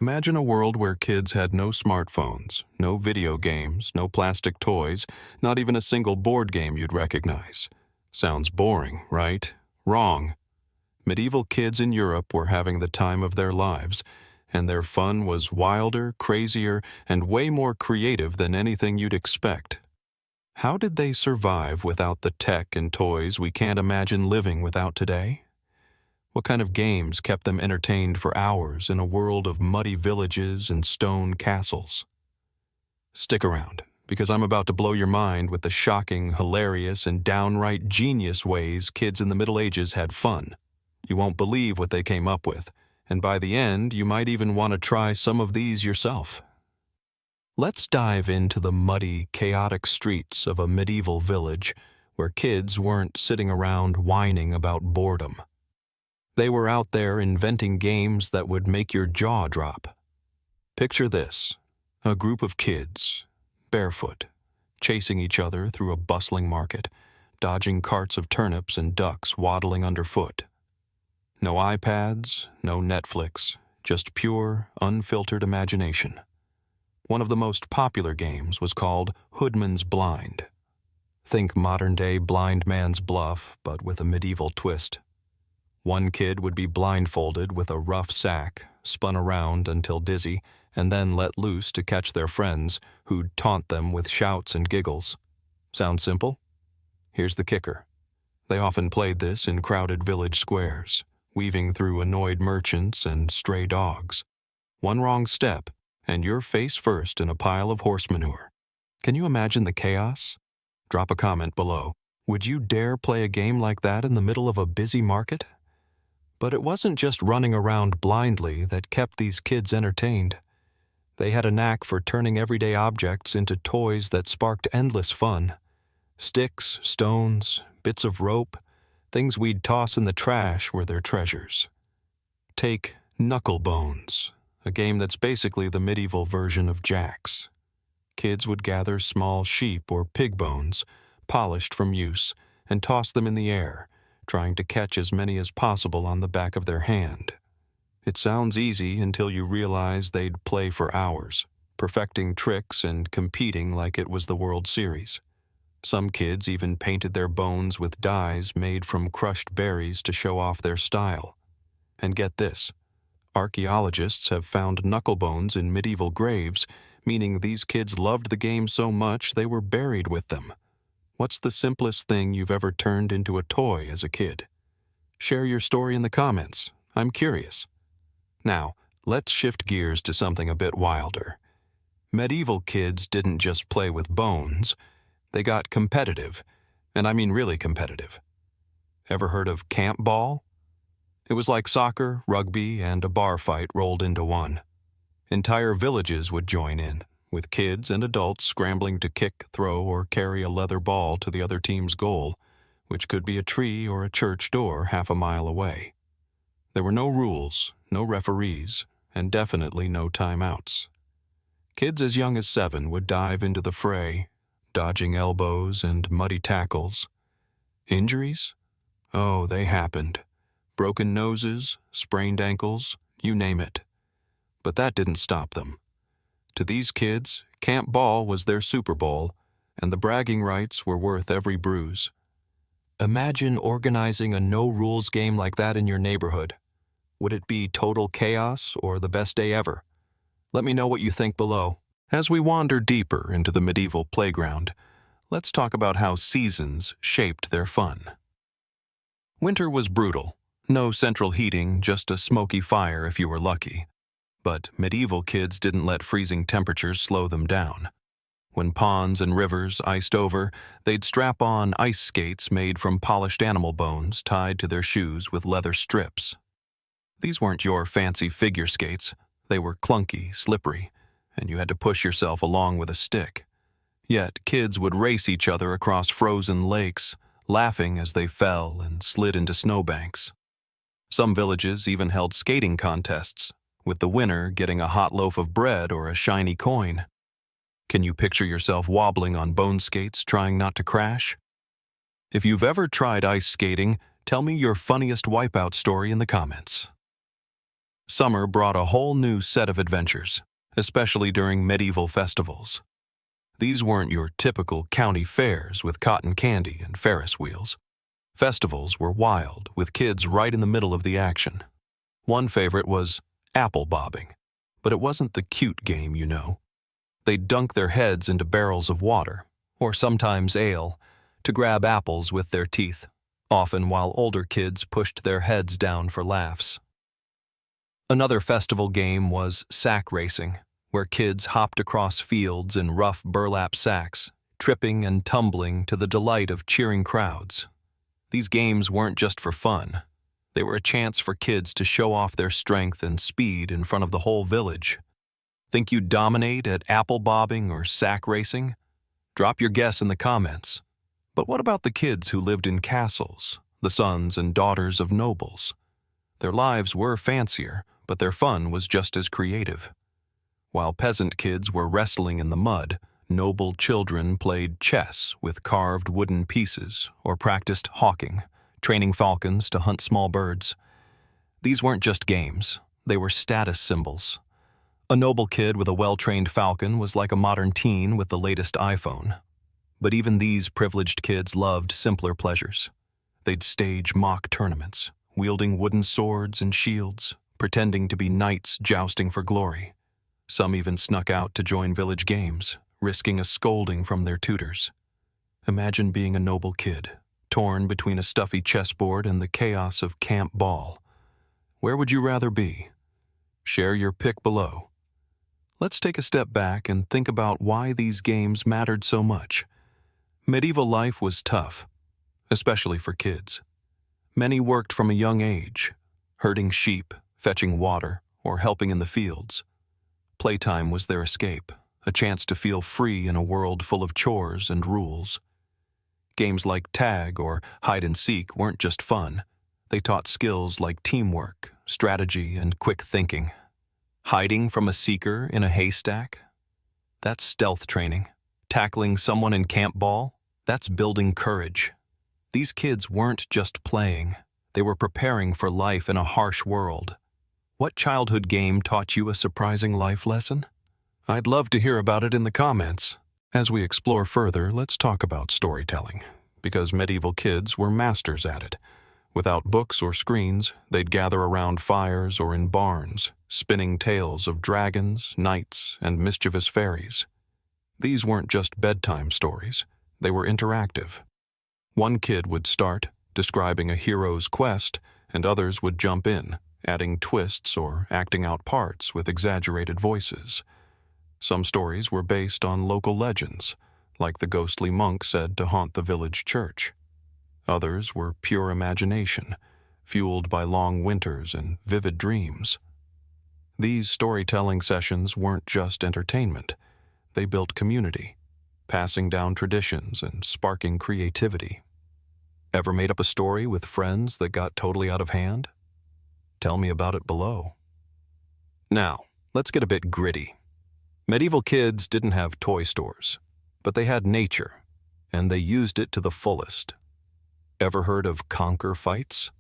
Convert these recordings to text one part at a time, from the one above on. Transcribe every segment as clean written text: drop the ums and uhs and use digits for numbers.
Imagine a world where kids had no smartphones, no video games, no plastic toys, not even a single board game you'd recognize. Sounds boring, right? Wrong. Medieval kids in Europe were having the time of their lives, and their fun was wilder, crazier, and way more creative than anything you'd expect. How did they survive without the tech and toys we can't imagine living without today? What kind of games kept them entertained for hours in a world of muddy villages and stone castles? Stick around, because I'm about to blow your mind with the shocking, hilarious, and downright genius ways kids in the Middle Ages had fun. You won't believe what they came up with, and by the end, you might even want to try some of these yourself. Let's dive into the muddy, chaotic streets of a medieval village where kids weren't sitting around whining about boredom. They were out there inventing games that would make your jaw drop. Picture this: a group of kids, barefoot, chasing each other through a bustling market, dodging carts of turnips and ducks waddling underfoot. No iPads, no Netflix, just pure, unfiltered imagination. One of the most popular games was called Hoodman's Blind. Think modern-day blind man's bluff, but with a medieval twist. One kid would be blindfolded with a rough sack, spun around until dizzy, and then let loose to catch their friends, who'd taunt them with shouts and giggles. Sound simple? Here's the kicker. They often played this in crowded village squares, weaving through annoyed merchants and stray dogs. One wrong step, and you're face first in a pile of horse manure. Can you imagine the chaos? Drop a comment below. Would you dare play a game like that in the middle of a busy market? But it wasn't just running around blindly that kept these kids entertained. They had a knack for turning everyday objects into toys that sparked endless fun. Sticks, stones, bits of rope, things we'd toss in the trash were their treasures. Take Knucklebones, a game that's basically the medieval version of jacks. Kids would gather small sheep or pig bones, polished from use, and toss them in the air, trying to catch as many as possible on the back of their hand. It sounds easy until you realize they'd play for hours, perfecting tricks and competing like it was the World Series. Some kids even painted their bones with dyes made from crushed berries to show off their style. And get this, archaeologists have found knucklebones in medieval graves, meaning these kids loved the game so much they were buried with them. What's the simplest thing you've ever turned into a toy as a kid? Share your story in the comments. I'm curious. Now, let's shift gears to something a bit wilder. Medieval kids didn't just play with bones. They got competitive, and I mean really competitive. Ever heard of camp ball? It was like soccer, rugby, and a bar fight rolled into one. Entire villages would join in, with kids and adults scrambling to kick, throw, or carry a leather ball to the other team's goal, which could be a tree or a church door half a mile away. There were no rules, no referees, and definitely no timeouts. Kids as young as 7 would dive into the fray, dodging elbows and muddy tackles. Injuries? Oh, they happened. Broken noses, sprained ankles, you name it. But that didn't stop them. To these kids, camp ball was their Super Bowl, and the bragging rights were worth every bruise. Imagine organizing a no-rules game like that in your neighborhood. Would it be total chaos or the best day ever? Let me know what you think below. As we wander deeper into the medieval playground, let's talk about how seasons shaped their fun. Winter was brutal. No central heating, just a smoky fire if you were lucky. But medieval kids didn't let freezing temperatures slow them down. When ponds and rivers iced over, they'd strap on ice skates made from polished animal bones tied to their shoes with leather strips. These weren't your fancy figure skates. They were clunky, slippery, and you had to push yourself along with a stick. Yet kids would race each other across frozen lakes, laughing as they fell and slid into snowbanks. Some villages even held skating contests, with the winner getting a hot loaf of bread or a shiny coin. Can you picture yourself wobbling on bone skates, trying not to crash? If you've ever tried ice skating, tell me your funniest wipeout story in the comments. Summer brought a whole new set of adventures, especially during medieval festivals. These weren't your typical county fairs with cotton candy and Ferris wheels. Festivals were wild, with kids right in the middle of the action. One favorite was apple bobbing, but it wasn't the cute game, you know. They'd dunk their heads into barrels of water, or sometimes ale, to grab apples with their teeth, often while older kids pushed their heads down for laughs. Another festival game was sack racing, where kids hopped across fields in rough burlap sacks, tripping and tumbling to the delight of cheering crowds. These games weren't just for fun. They were a chance for kids to show off their strength and speed in front of the whole village. Think you'd dominate at apple bobbing or sack racing? Drop your guess in the comments. But what about the kids who lived in castles, the sons and daughters of nobles? Their lives were fancier, but their fun was just as creative. While peasant kids were wrestling in the mud, noble children played chess with carved wooden pieces or practiced hawking, training falcons to hunt small birds. These weren't just games, they were status symbols. A noble kid with a well-trained falcon was like a modern teen with the latest iPhone. But even these privileged kids loved simpler pleasures. They'd stage mock tournaments, wielding wooden swords and shields, pretending to be knights jousting for glory. Some even snuck out to join village games, risking a scolding from their tutors. Imagine being a noble kid, torn between a stuffy chessboard and the chaos of camp ball. Where would you rather be? Share your pick below. Let's take a step back and think about why these games mattered so much. Medieval life was tough, especially for kids. Many worked from a young age, herding sheep, fetching water, or helping in the fields. Playtime was their escape, a chance to feel free in a world full of chores and rules. Games like tag or hide and seek weren't just fun. They taught skills like teamwork, strategy, and quick thinking. Hiding from a seeker in a haystack? That's stealth training. Tackling someone in camp ball? That's building courage. These kids weren't just playing. They were preparing for life in a harsh world. What childhood game taught you a surprising life lesson? I'd love to hear about it in the comments. As we explore further, let's talk about storytelling, because medieval kids were masters at it. Without books or screens, they'd gather around fires or in barns, spinning tales of dragons, knights, and mischievous fairies. These weren't just bedtime stories. They were interactive. One kid would start, describing a hero's quest, and others would jump in, adding twists or acting out parts with exaggerated voices. Some stories were based on local legends, like the ghostly monk said to haunt the village church. Others were pure imagination, fueled by long winters and vivid dreams. These storytelling sessions weren't just entertainment. They built community, passing down traditions and sparking creativity. Ever made up a story with friends that got totally out of hand? Tell me about it below. Now, let's get a bit gritty. Medieval kids didn't have toy stores, but they had nature, and they used it to the fullest. Ever heard of conker fights?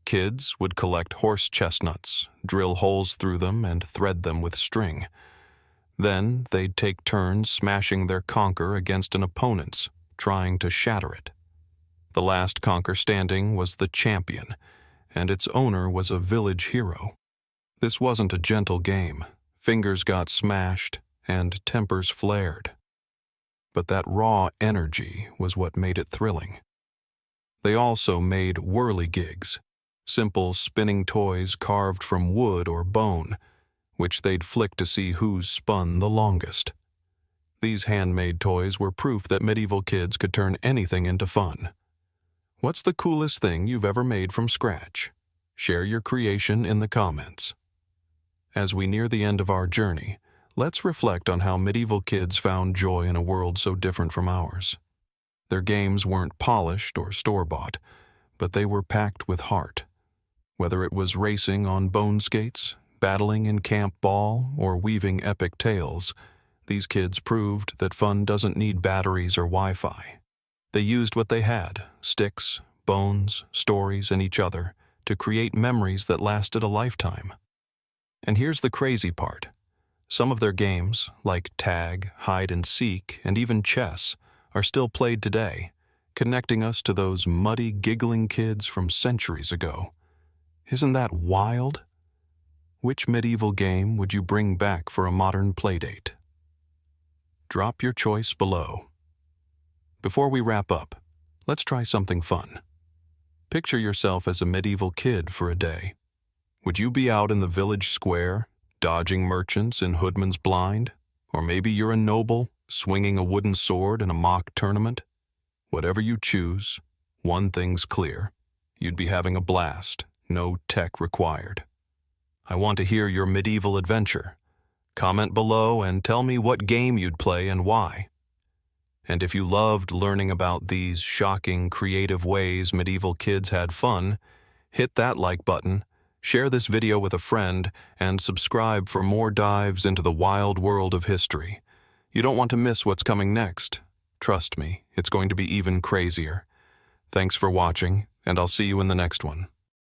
Kids would collect horse chestnuts, drill holes through them, and thread them with string. Then they'd take turns smashing their conker against an opponent's, trying to shatter it. The last conker standing was the champion, and its owner was a village hero. This wasn't a gentle game. Fingers got smashed, and tempers flared. But that raw energy was what made it thrilling. They also made whirligigs, simple spinning toys carved from wood or bone, which they'd flick to see who's spun the longest. These handmade toys were proof that medieval kids could turn anything into fun. What's the coolest thing you've ever made from scratch? Share your creation in the comments. As we near the end of our journey, let's reflect on how medieval kids found joy in a world so different from ours. Their games weren't polished or store-bought, but they were packed with heart. Whether it was racing on bone skates, battling in camp ball, or weaving epic tales, these kids proved that fun doesn't need batteries or Wi-Fi. They used what they had, sticks, bones, stories, and each other, to create memories that lasted a lifetime. And here's the crazy part. Some of their games, like tag, hide and seek, and even chess, are still played today, connecting us to those muddy, giggling kids from centuries ago. Isn't that wild? Which medieval game would you bring back for a modern playdate? Drop your choice below. Before we wrap up, let's try something fun. Picture yourself as a medieval kid for a day. Would you be out in the village square, dodging merchants in Hoodman's blind? Or maybe you're a noble, swinging a wooden sword in a mock tournament? Whatever you choose, one thing's clear. You'd be having a blast, no tech required. I want to hear your medieval adventure. Comment below and tell me what game you'd play and why. And if you loved learning about these shocking, creative ways medieval kids had fun, hit that like button, share this video with a friend, and subscribe for more dives into the wild world of history. You don't want to miss what's coming next. Trust me, it's going to be even crazier. Thanks for watching, and I'll see you in the next one.